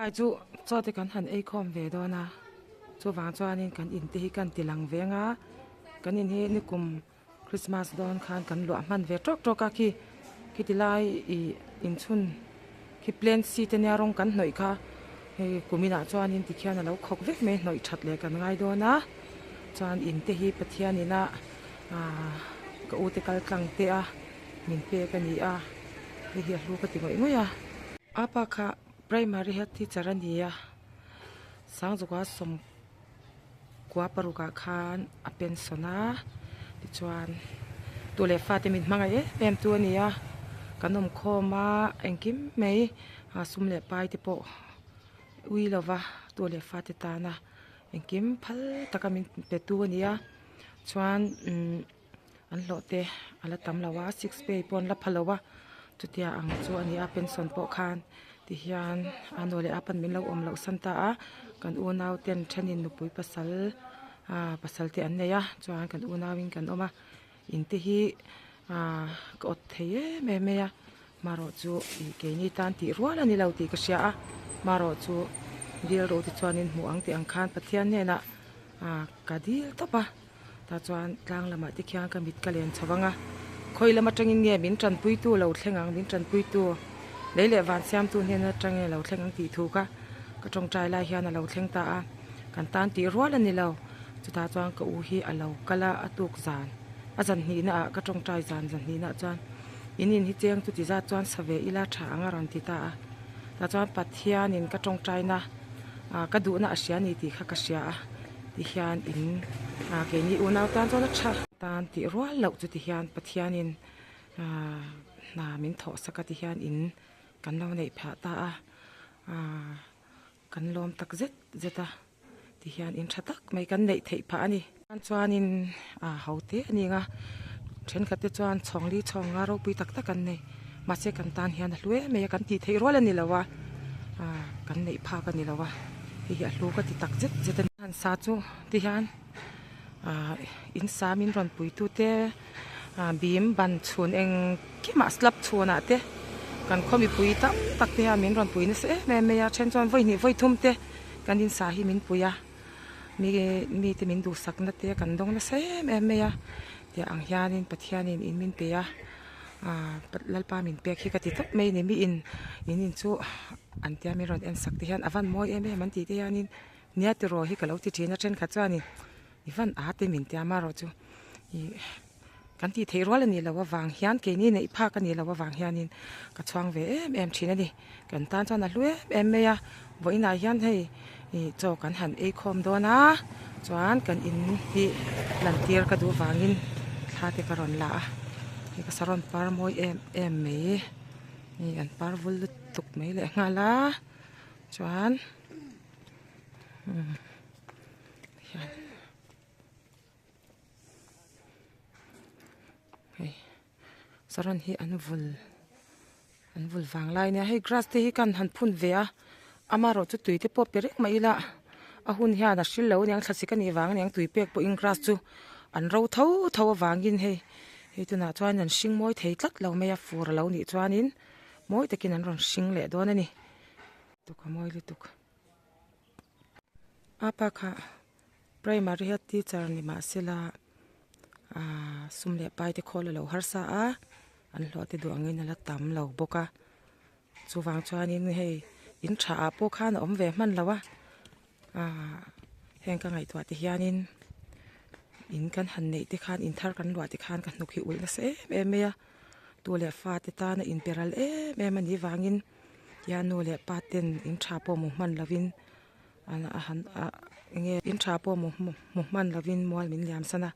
ai chu cho te kan han ei khom ve do na chu wang chuanin kan in te hi kan tilang venga kan in hi ni kum Christmas don khan kan lo man ve tok tok ka ki tilai in chun ki plan si te nya rong kan noi kha he kumina chuanin ti khian lo khok vek me noi that le kan ngai do na chuan in te hi pathianina ka u te kal tlang te a min pe ka ni a hi hi lu ka ti ngoi ngoi a apa kha primary health teacher ania sang zuwa som kwa paruka khan a pensona ti chuan tu le fa te min mangai em tu ania kanom khoma engkim mei sum le pai te po ui lova tu le fa te ta na engkim phal takamin pe tu ania chuan an lo te ala tam lawa 6 pe pon la phalowa chutia ang chu ania pension po khan ti hian anole apan min lo om lo santa a kan u naw ten thenin nupui pasal te an neya chuan kan u nawin kan oma in te hi ka ot theye me meya maro chu i ke ni tan ti rual ani lo ti ka sia a maro chu dil ro ti chuanin mu ang ti ang khan pathian ne na ka dil topa ta chuan tlang lama ti khiang ka mit ka len chawanga khoi lama tangin nge min tran pui tu lo thlengang min tran pui tu leile van siam tu ne na tange lo thlengang ti thu ka tong trai lai hian lo thleng ta a kan tan ti rual ani lo chu ta chuan ka u hi alo kala atuk zan azan hi na ka tong trai zan hi na chuan inin hi cheng tu ti za chuan save ila tha anga ran ti ta ta chuan pathian in ka tong trai na ka du na asia ni ti kha ka sia ti hian in ke ni unaw tan chuan tha tan ti rual lo chu ti hian pathian in na min tho saka ti hian in kan lo nei pha ta kan lom tak zeta ti hian in thatak mai kan nei thei pha ani an chuan in haute ani nga then khate chuan chongli chonga ro pui tak tak kan nei ma che kan tan hian hlue me kan ti thei rol ani lawa kan nei pha kan ni lawa hi hlu ka ti tak zeta an sa chu ti hian in samin ron pui tu te bim ban chhun eng ki ma slap chhuna te kan khomi pui tak te ha min ron pui ni se me ya chen chon voi ni voi thum te kan in sa hi min puya mi te min du sakna te kan dong na se me ya te ang hianin pathianin in min pe ya lalpa min pe khi ka ti thop mai ni mi in chu an tia mi ron en sak te hian avan moi em man ti te hianin nia te ro hi ka lo ti thina chen kha chuani ivan a te min tia ma ro chu kan ti thei rol ani lawa wang hian ke ni nei pha kan ni lawa wang hianin ka chuang ve em thina ni kan tan chana hlue em me ya voina hian hei cho kan han ei khom do na chuan kan in hi lan tir ka du wangin tha te ka ron la ni ka saron par moi em me ni an par vul tuk mai le ngala chuan saran hi an vul wang lai ne hei grass te hi kan han phun ve a amaro chu tui te po perek mai la a hun hian a shil lo nyang thasi ka ni wang nyang tui pek po in grass chu an ro tho wangin hei tu na chuan an shing moi thei tlat lo me a fur lo ni chuanin moi takin an ron shing le don ani tuka moi le tuk apa kha primary health teacher ni ma sela sumle pai te khol lo har sa a an lo te du angin ala tam lo boka chuwang chuanin hei in tha po khan om ve man lawa heng ka ngai twa te hianin in kan han nei te khan inthar kan lwa te khan kan nukhi ul na se me ya tu le fa te ta na in peral me mani wangin ya no le paten in tha po mu man lovin ana han nge in tha po mu man lovin mol min liam sana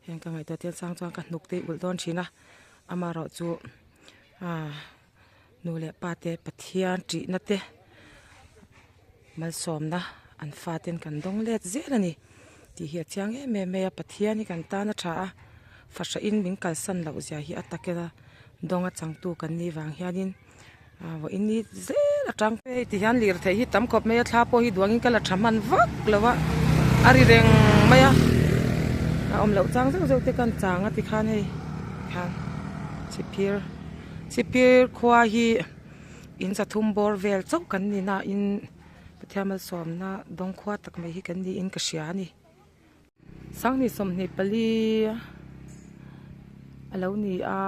heng ka ngai to te sang chuang kan nuk te ul don thina amaro chu nu le pate pathian ti na te mal som na an faten kan dong let zelani ti hi chiang me pathian ni kan ta na tha fasha in min kal san lo zia hi atakela donga changtu kan ni wang hianin wa inni zel atang pe ti hian lir thei hi tam kop me thla po hi duangin kala thaman vak lawa ari reng maya om lo chang zo te kan changa ti khan hei khan chipir khwa hi in sa thum bor vel chau kan ni na in pathiamal som na dong khwa tak mai hi kan ni in ka hria ni sang ni som ni pali alo ni a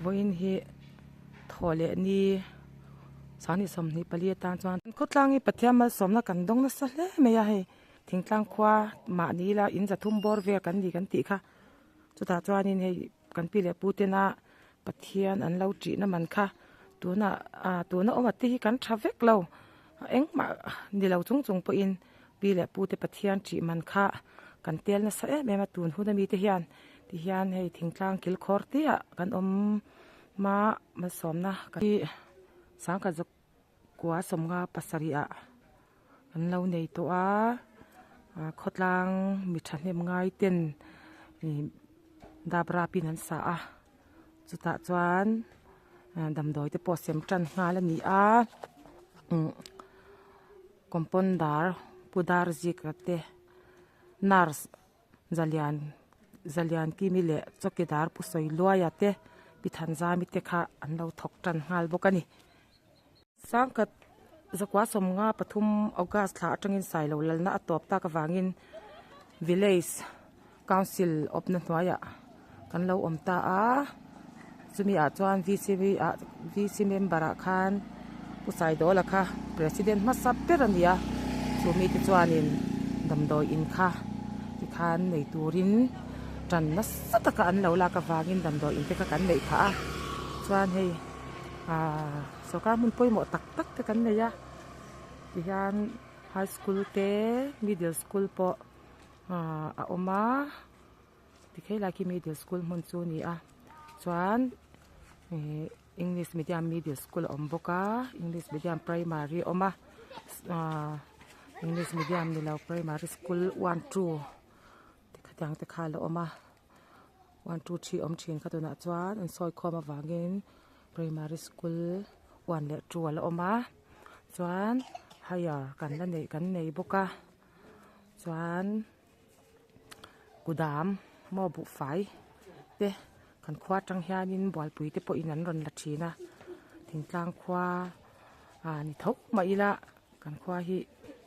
voin hi thole ni sang ni som ni pali tan chuan khotlangi pathiamal som na kan dong na sa hle me ya he thingtlang khwa ma ni la in za thum bor ve kan ni kan ti kha chuta chuan in hei kan pi le putena pathian an lo chi na man kha tuna oma ti hi kan thavek lo eng ma ni lo chung chung po in pi le pu te pathian chi man kha kan tel na sa e me ma tun hu na mi te hian ti hian hei thingtlang kil khor tia kan om ma som na ki sang ka zok kwa som nga pasaria kan lo nei to a khotlang mi thahnem ngai ten dabra pin an sa a chuta chuan damdoi te po sem tran nga la ni a kompondar pudar zikate nars zalian ki mi le chokidar pusoi loya te pithanza mi te kha an lo thok tran ngal bokani sangkat zakwa som nga pathum august thla atangin sai lo lalna atop ta ka wangin village council of na hnuaya kan lo omta a chumi a chuan vc member a khan pusai do la kha president ma sap perania chumi ti chuanin damdoi in kha ti khan nei turin tran na sataka an lo la ka wangin damdoi in te ka kan nei kha chuan hei so ka mun poi mo tak tak te kan nei ya ti hian high school te middle school po a oma ti khela ki middle school mun chu ni a chuan English medium middle school omboka English medium primary oma English medium ni lo primary school 1 2 ti khatang te khala oma 1 2 3 om thin khatuna chuan an soi khoma wangin primary school 1 le 2 la oma chuan higher kan nei boka chuan kudam mo bu fai te kan khwa tang hianin bualpui te po in an ron la thina thingtlang khwa ni thok ma ila kan khwa hi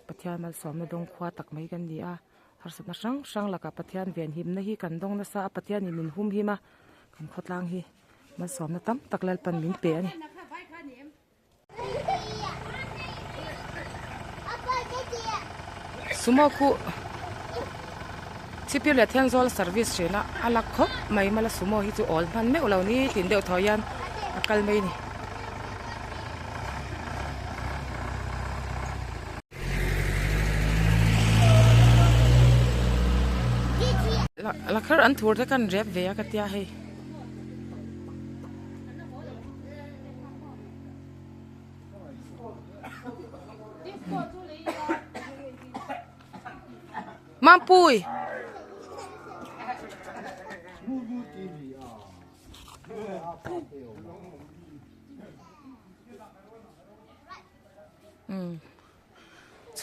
pathian mal som na dong khwa tak mai kan ni a harsat na sang laka pathian ven him na hi kan dong na sa pathian ni min hum hi ma kan khotlang hi mal som na tam taklal pan min pe ani sumo ku chipir le thenjol service rena alak khop mai mala sumo hi chu all man me ulo ni tin deu thoyan akal mai ni la khar an thur te kan rep ve ka tia hei mampui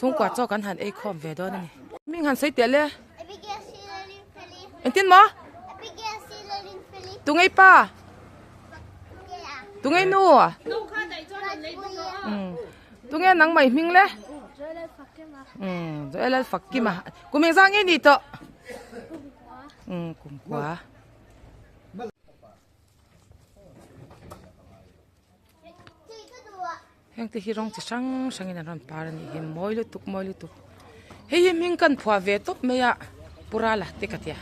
chung kwa cho kan han KHAWM ve do ni ming han sei te le entin mo tungai pa tungai nu tungai nang mai ming le rồi là phật kim mà cô mình sang nghe đi to cũng quá hang te hirong chi sang in ran par ni hi moi lu tuk hei hi ming kan phwa ve top me ya pura la te katia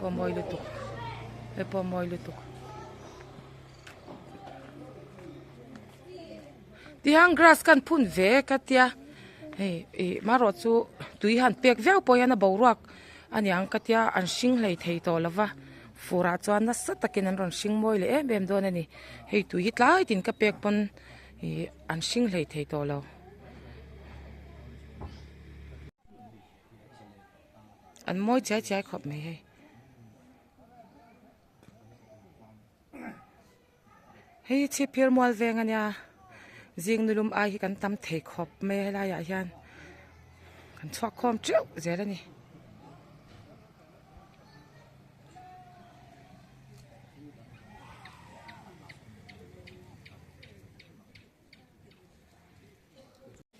po moi lu tuk ti hang grass kan phun ve katia hei maro chu tui han pek veu poyana boruak ani ang katia an sing hlei thei to lova fura chuan na satakin an ron sing moi le bem don ani hei tui hi tlai tin ka pek pon an sing hlei thei to lo an moi chai khop me hei chi pir mol veng ania zing nulum ai kan tam thei khop me la ya hian kan chhuak khom treu zela ni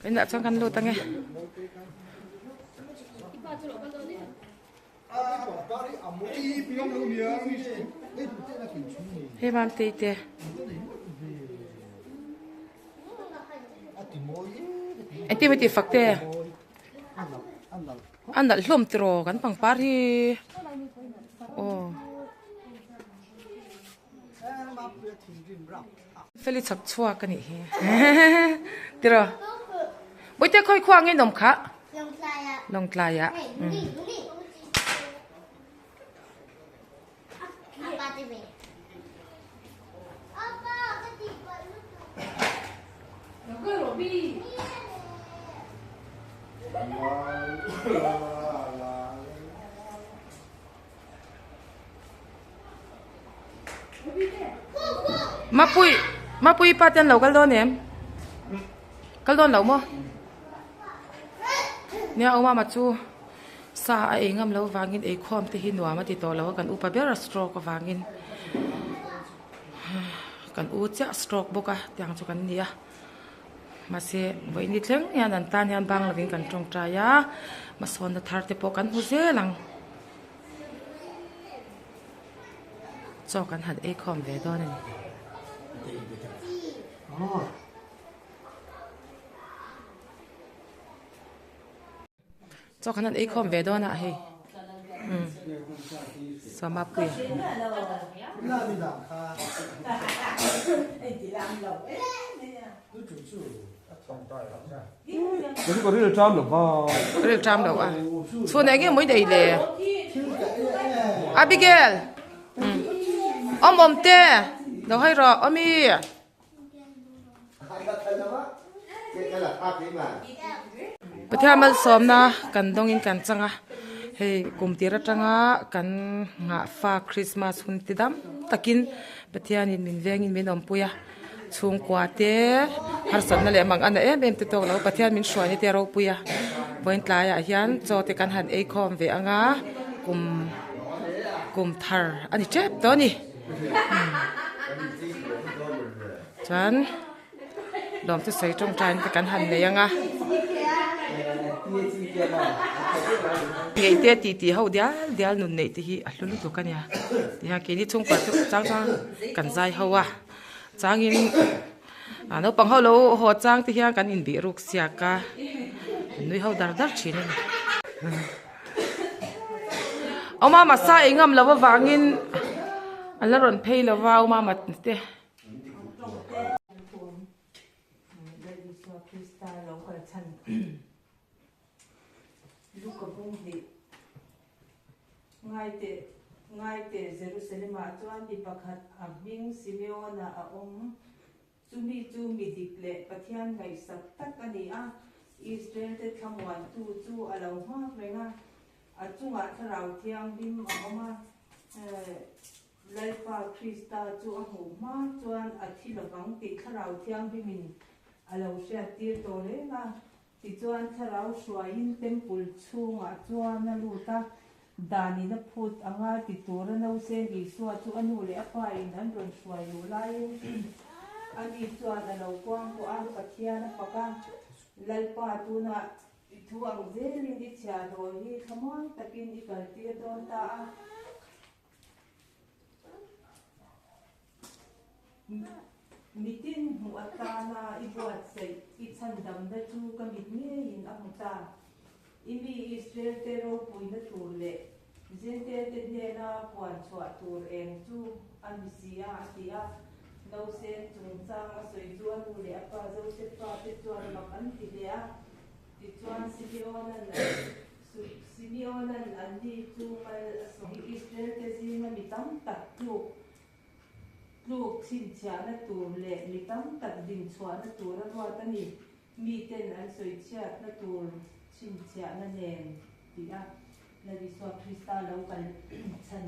cái nợ cho căn lô tăng nghe hey mam tê tê anh tê mới phật tê anh đã lom trò gắn bằng par hi ô Felix chọc chua cái này được rồi bây giờ khơi khoang cái nồng khá nồng tlai ạ mà pui pa chân lẩu cái đòn em cái đòn lẩu mà nè ông mà chú sa ai ngam lẩu vangin ai khom te hin wa ma ti to lẩu kan upa bera stroke vangin kan u cha stroke boka tiang chu kan nia mà se voi ni thleng ya nan tan yan bang lovin kan tong tra ya ma son da thar te po kan hu ze lang cho kan hat ai khom ve do ne cho khán ấy không về đó nè hay sao mà quỳ có được trăm được không? Có được trăm đâu à? Số này cái mới đầy lệ. Abigail, tê, đâu hay rồi, y. Bữa theo mà xóm na cần đông in cần chăng à, hey cùng tira chăng à cần ngã pha Christmas hun tidam, takin bữa theo mình về mình ông puya, chung qua te, har sân na lệ mang anh ấy em tụt lâu bữa theo mình xoay ni te rau puya, với lại à hian cho te kan han ai khom về anh à, cùng thar, anh chép đó nè, chán, đom tu say trong trái te kan han này anh à. Ngày tết thì hậu dia nụn nệ thì luôn lúc cái nhà thì hàng cái đi chung quả trang cần dài hậu à trang in nó bằng hậu lâu họ trang thì hàng cần in bị rục xia cả nuôi hậu dar chín này ông mà sai ngâm là vàng in anh là rộn pay là vào mà thế ngay te Jerusalem a chuan mi pakhat a ming Simeon a om chumi chu mi dik le pathian ngai sak tak ani a Israel te thamwan tu chu alo ma renga a chunga tharau thiang bim a oma LAlPA Krista chu a hu ma chuan a thilawang ti tharau thiang bimin alo sha tir to le na ti chuan tharau hruain temple chunga chuan a luta dani na phut anga ti tura no sen I suwa chu anu le apa in an ron hruai lu lai ani chuan a lo kwang ko an pathian a paka LAlPA tu na thuang zelin I cha do hi thamang takin I kal ti don ta mitin mu atana I buat sei I chandam da chu ka mit nge in amuta imi Israel te ro puina tur le zente te hena puan chwa tur eng chu amisia atia no sen chung chang a soi chu anu le apa zo se pa te chuan mak an ti le a ti chuan Simeon an di chu mal so Israel te zina mitam takลูกชินชาณตัวเละมีตั้งตัดดินชวานตัวรัวตันนี่มีเต้นอันสวยเชียดตัวชินชาณเนนดีอ่ะแล้วดิสวาคริสตาเรากันฉัน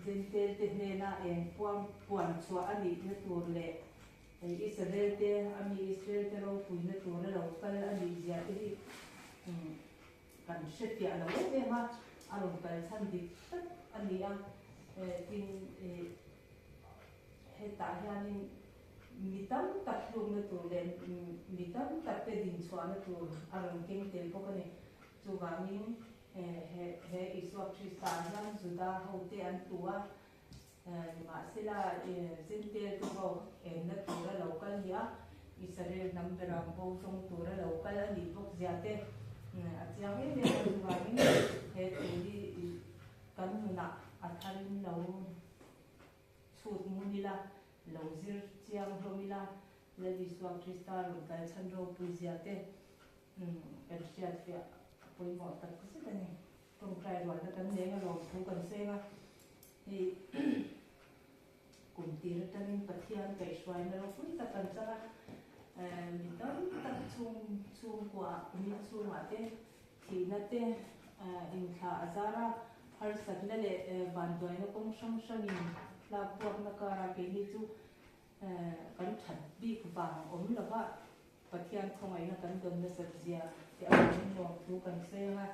เจนเตเตเนน่าเองพวงปวนชวอันนี้ตัวเละอิสราเอลเตอามีอิสราเอลเตเราคุยตัวเรากันอันนี้จะที่กันเสียเราเองมาอารมณ์กันฉันดิอันนี้อ่ะกินเหตุการณ์นี้ มีตั้งตัดลุงนะตัวเล่นมีตั้งตัดเป็นดินสวนนะตัวอารมณ์เก่งเต็มพวกนี้จูบามินเฮอิสวาคริสตานันสุดาเขาเตอันตัวมาเสลาเซนเตอร์ตัวนักตัวเรากันเนียอิสราเอลนำไปรำโพงส่งตัวเรากันอันนี้พวกเจ้าเต้อาจจะไม่ได้จูบามินเฮตัวที่กันหนักอัฐารินเราสูตรมุนีละเราเสียเสียงโรมิละและดิสวาคริสตาลุกันฉันเราปุยเจ้าเต้เป็นเสียเสียปุยหมดแต่ก็สิเป็นตรงใครวันนั้นกันเนี่ยเราพูดกันเสียงที่กลุ่มตีรถนั้นปฏิญาณไปช่วยเราคุยกันจ้ามีตั้งตัดชุ่มกว่ามีชุ่มอะไรที่นั่นเต้อินทาอาจาระฮาร์สันนั่นแหละบันด้วยนักคงช่างอินลาพวกนักการะเกณิจูกันถัดบีกบางแล้วก็ปฏิญาณของไอ้นักการเดินในสัตย์เสียที่เอาเงินลงทุนกันเสียว่า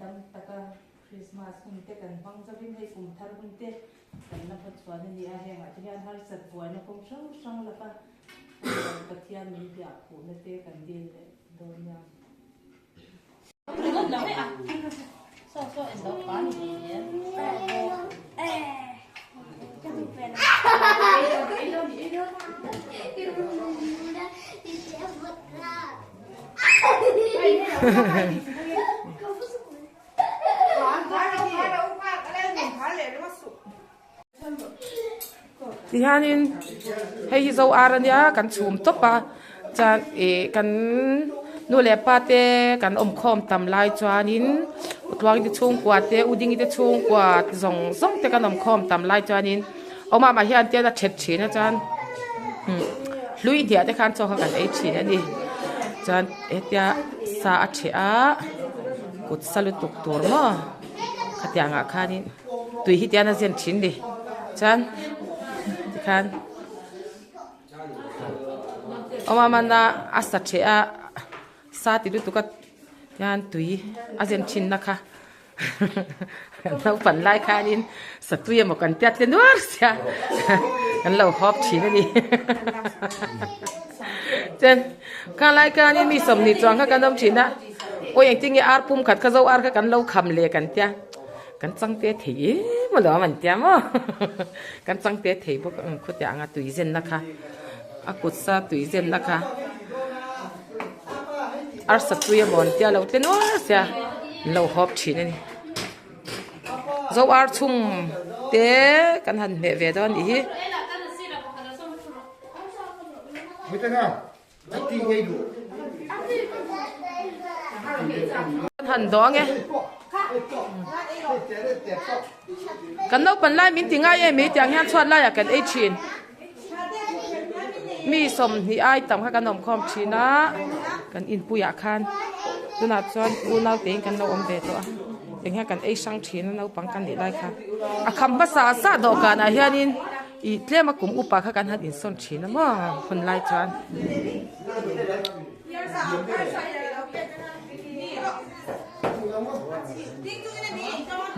ดังตะการคริสต์มาสคุณเต้กันฟังจะวิ่งให้กลุ่มทารุณเต้กันนับปัจจุบันนี้อาเฮงที่อันฮาร์สัตย์ด้วยนักคงช่างแล้วก็ปฏิญาณมีเดียผู้นั่นเต้กันเดินโดนยามSo in the funny, thì hanin hay dâu arania kan chum topa cha kan nu le pa te kan khom tam lai chuanin utwang ti chung kwa te uding ti chung kwa zong zong te kan khom tam lai chuanin oma ma hian te na thet thina chan lui dia te khan cho kan ei thina ni chan etia sa a the a kut salu tuk tur mo khatyanga khanin tui hi tiana zen thin di chan kan oma mana asa the a sa ti tu ka yan tui azen chin na kha nau pan lai khanin satui mo kan tiat le nuar sia kan lo hop thina ni chen ka lai kanin mi som ni chwang kha kan dom thina o yang ting ye ar pum khat kha zo ar kha kan lo kham le kan tia kan chang te thei mo lo man tia mo kan chang te thei bo khu tia nga tui zen na kha akut sa tui zen na kha ar satui mon tia lo tlen wa sia lo hop thina ni zo ar chum te kan han me ve don hi han dong e kan no pan lai min tinga e mi tiang hian chhuat lai kan ei thin mi som hi ai tam kha kan nom khom thina kan in puya khan tuna chuan u nau te kan no om ve to a eng ha kan ei sang thina no pang kan ni lai kha a kham ba sa do kan a hianin i tlema kum upa kha kan han in son thina mo hun lai chuan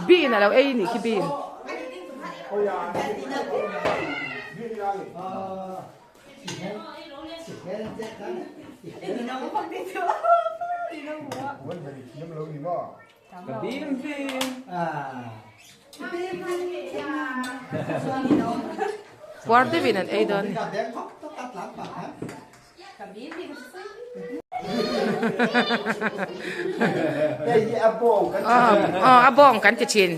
bi na lo ei ni ki bi war de bin an ei don abong kan ti chin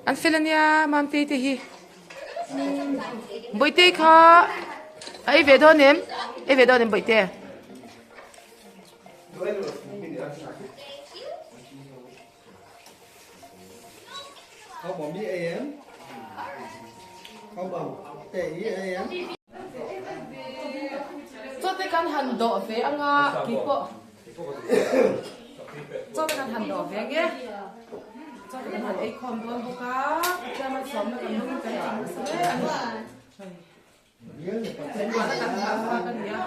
an filania mam te te hi boi te kha ai ve do nem boi te Không bỏ mi em. Không bỏ tệ em. cho te kan han do ve anga ki po cho te kan han do ve ge cho te kan han ei khom don bo ka cha ma som na kan nu kan chang sa le an chen wa kan ha kan ya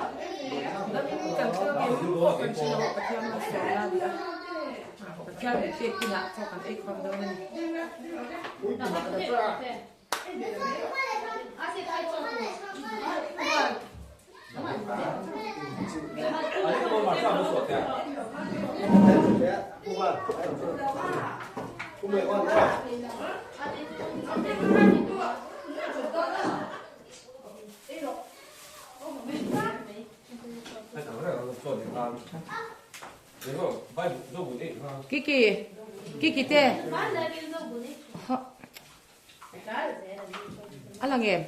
kan chơ ge kan chilo pa thiam na so la แค่เด็กกินอะชอบกันไอ้ความเดิมนี่ Kiki teh. Alang em.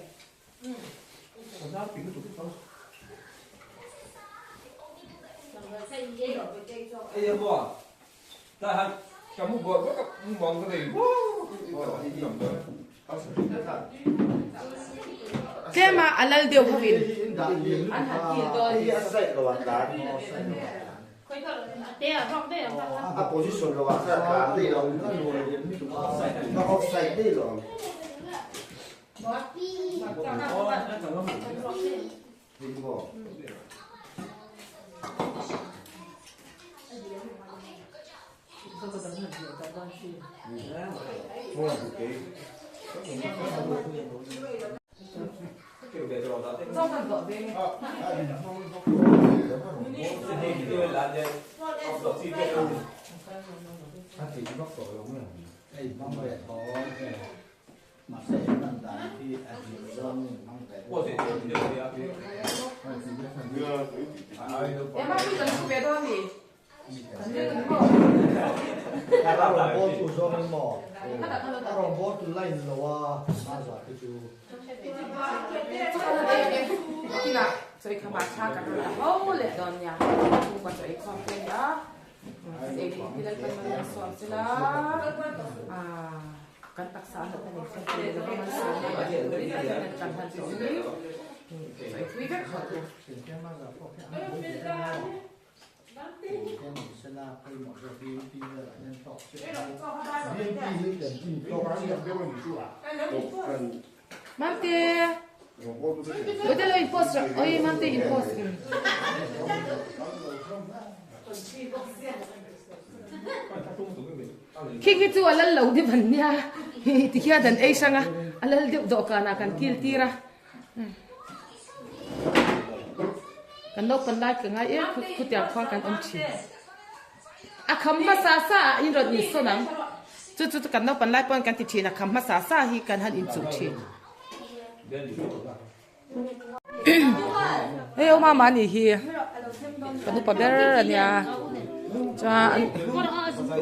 Iya buat. Tahan. Kamu buat buang tadi. Tema alal dia hawin. A position lo va a sacar de lo no offside de lo digo Trong phần gõ về. Ei, mong về có mà sẽ làm đại khi ảnh hưởng dân mong về Em mang đi cần về đâu nhỉ? ta làm bố tụ do mình mỏ ta làm bố tụ lên là wa mà giờ cái chú Khi nào 저희 가마 차가 어울래 너냐? 누가 저희 커피야? Để đi lên suam sila. Kan taksa na tani sa pili na mga sa mga kan han so ni. So we get hot. Mante. Udah lo impos. Oh iya mante impos. Khi tu alal lâu đi vẫn nha, thì kia đàn ấy sang à, alal đi độ cả na kan kil tira, kan đâu kan lại cái ngay ấy, khu tiang khoang kan ông chi, à khăm mà sa in rồi nhìn số nắng, chú kan đâu kan lại pon kan ti na khăm mà sa hi kan han in chú chi. Ê ông mà nỉ hi, kan upa ber nha. Cho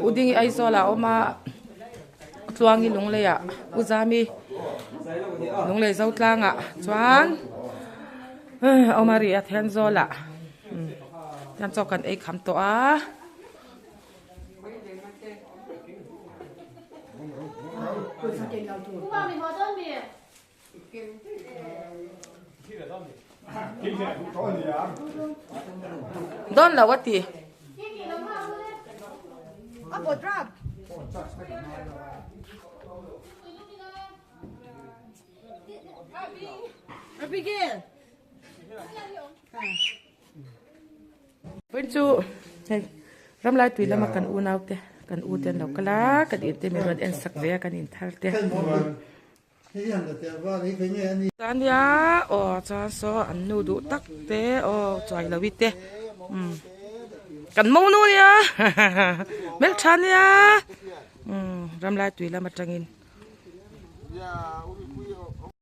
uding ai so la oma tuangi lung le ya uzami lung le zau tlang a chuan oma ri a then zo la tan cho kan ei kham to a don la wati Apa drop? Abigail. Bên chú ram lai tùy lama kan u nau te kan u ten lo kala kan in te mi ron en sak ve kan in thar te tan ya o cha so an nu du tak te o choi lo wi te kan mo nu ya mel chan ya ram lai tùy lama tangin